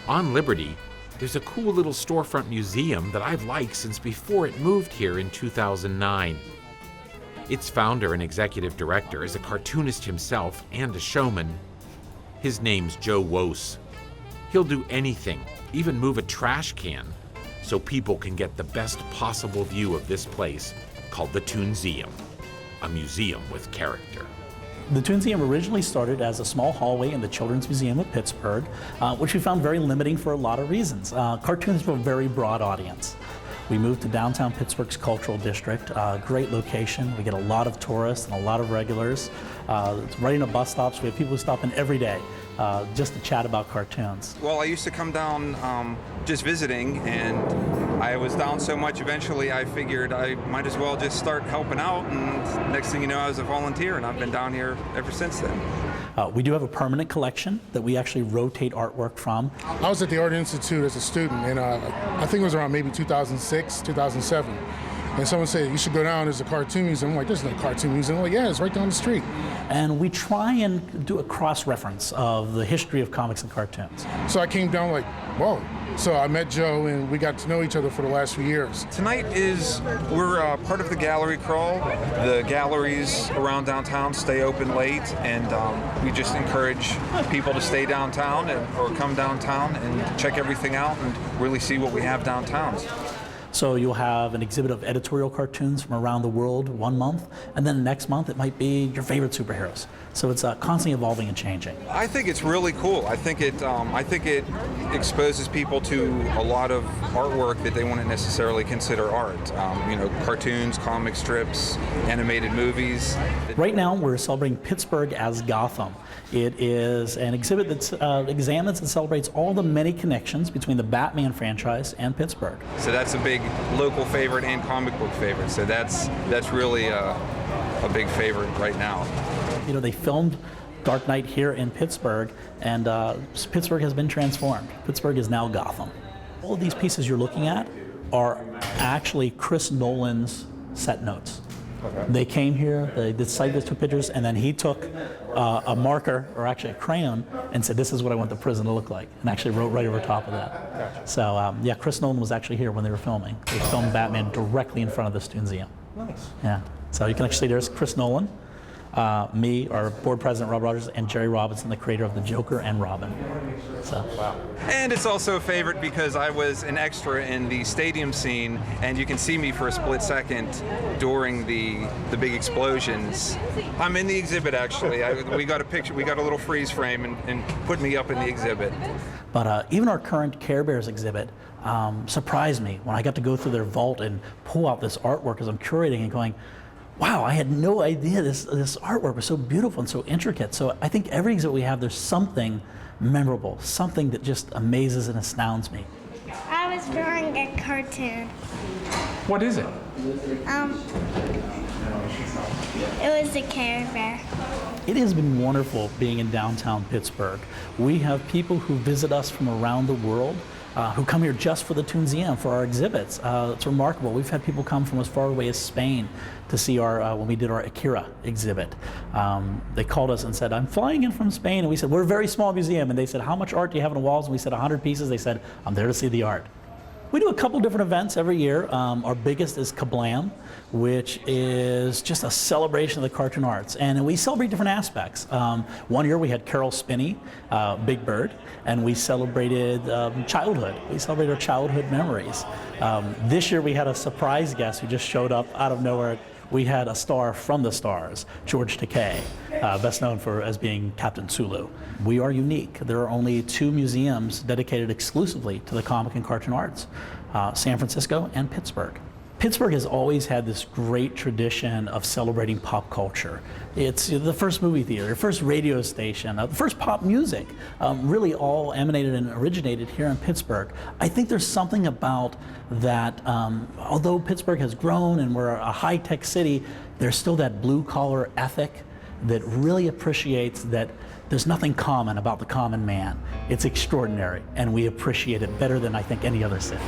On Liberty, there's a cool little storefront museum that I've liked since before it moved here in 2009. Its founder and executive director is a cartoonist himself and a showman. His name's Joe Wose. He'll do anything, even move a trash can, so people can get the best possible view of this place called the TOONSEUM, a museum with character. The TOONSEUM originally started as a small hallway in the Children's Museum of Pittsburgh, which we found very limiting for a lot of reasons. Cartoons for a very broad audience. We moved to downtown Pittsburgh's cultural district, great location. We get a lot of tourists and a lot of regulars. It's right in a bus stop, so we have people who stop in every day just to chat about cartoons. Well, I used to come down just visiting, and I was down so much eventually I figured I might as well just start helping out, and next thing you know I was a volunteer, and I've been down here ever since then. We do have a permanent collection that we actually rotate artwork from. I was at the Art Institute as a student, and I think it was around maybe 2006, 2007. And someone said, you should go down, there's a cartoon museum. I'm like, there's no cartoon museum. I'm like, yeah, it's right down the street. And we try and do a cross-reference of the history of comics and cartoons. So I came down like, whoa. So I met Joe, and we got to know each other for the last few years. Tonight we're part of the gallery crawl. The galleries around downtown stay open late, and we just encourage people to stay downtown or come downtown and check everything out and really see what we have downtown. So you'll have an exhibit of editorial cartoons from around the world one month, and then next month it might be your favorite superheroes. So it's constantly evolving and changing. I think it's really cool. I think it exposes people to a lot of artwork that they wouldn't necessarily consider art. You know, cartoons, comic strips, animated movies. Right now we're celebrating Pittsburgh as Gotham. It is an exhibit that examines and celebrates all the many connections between the Batman franchise and Pittsburgh. So that's a big local favorite and comic book favorite. So that's really a big favorite right now. You know, they filmed Dark Knight here in Pittsburgh, and Pittsburgh has been transformed. Pittsburgh is now Gotham. All of these pieces you're looking at are actually Chris Nolan's set notes. Okay. They came here, they decided to took pictures, and then he took a marker, or actually a crayon, and said, this is what I want the prison to look like, and actually wrote right over top of that. Gotcha. So yeah, Chris Nolan was actually here when they were filming. They filmed Batman directly in front of this TOONSEUM. Nice. Yeah, so you can actually see there's Chris Nolan, me, our board president Rob Rogers, and Jerry Robinson, the creator of the Joker and Robin. So. Wow. And it's also a favorite because I was an extra in the stadium scene, and you can see me for a split second during the big explosions. I'm in the exhibit actually. We got a picture, we got a little freeze frame and put me up in the exhibit. But even our current Care Bears exhibit surprised me when I got to go through their vault and pull out this artwork as I'm curating and going, wow, I had no idea this artwork was so beautiful and so intricate. So I think every exhibit we have, there's something memorable, something that just amazes and astounds me. I was drawing a cartoon. What is it? It was a Care Bear. It has been wonderful being in downtown Pittsburgh. We have people who visit us from around the world who come here just for the TOONSEUM, for our exhibits. It's remarkable. We've had people come from as far away as Spain to see our, when we did our Akira exhibit. They called us and said, I'm flying in from Spain, and we said, we're a very small museum, and they said, how much art do you have on the walls? And we said, 100 pieces. They said, I'm there to see the art. We do a couple different events every year. Our biggest is Kablam, which is just a celebration of the cartoon arts. And we celebrate different aspects. One year we had Carol Spinney, Big Bird, and we celebrated childhood. We celebrated our childhood memories. This year we had a surprise guest who just showed up out of nowhere. We had a star from the stars, George Takei, best known as being Captain Sulu. We are unique. There are only 2 museums dedicated exclusively to the comic and cartoon arts, San Francisco and Pittsburgh. Pittsburgh has always had this great tradition of celebrating pop culture. It's the first movie theater, the first radio station, the first pop music, really all emanated and originated here in Pittsburgh. I think there's something about that, although Pittsburgh has grown and we're a high-tech city, there's still that blue-collar ethic that really appreciates that there's nothing common about the common man. It's extraordinary, and we appreciate it better than I think any other city.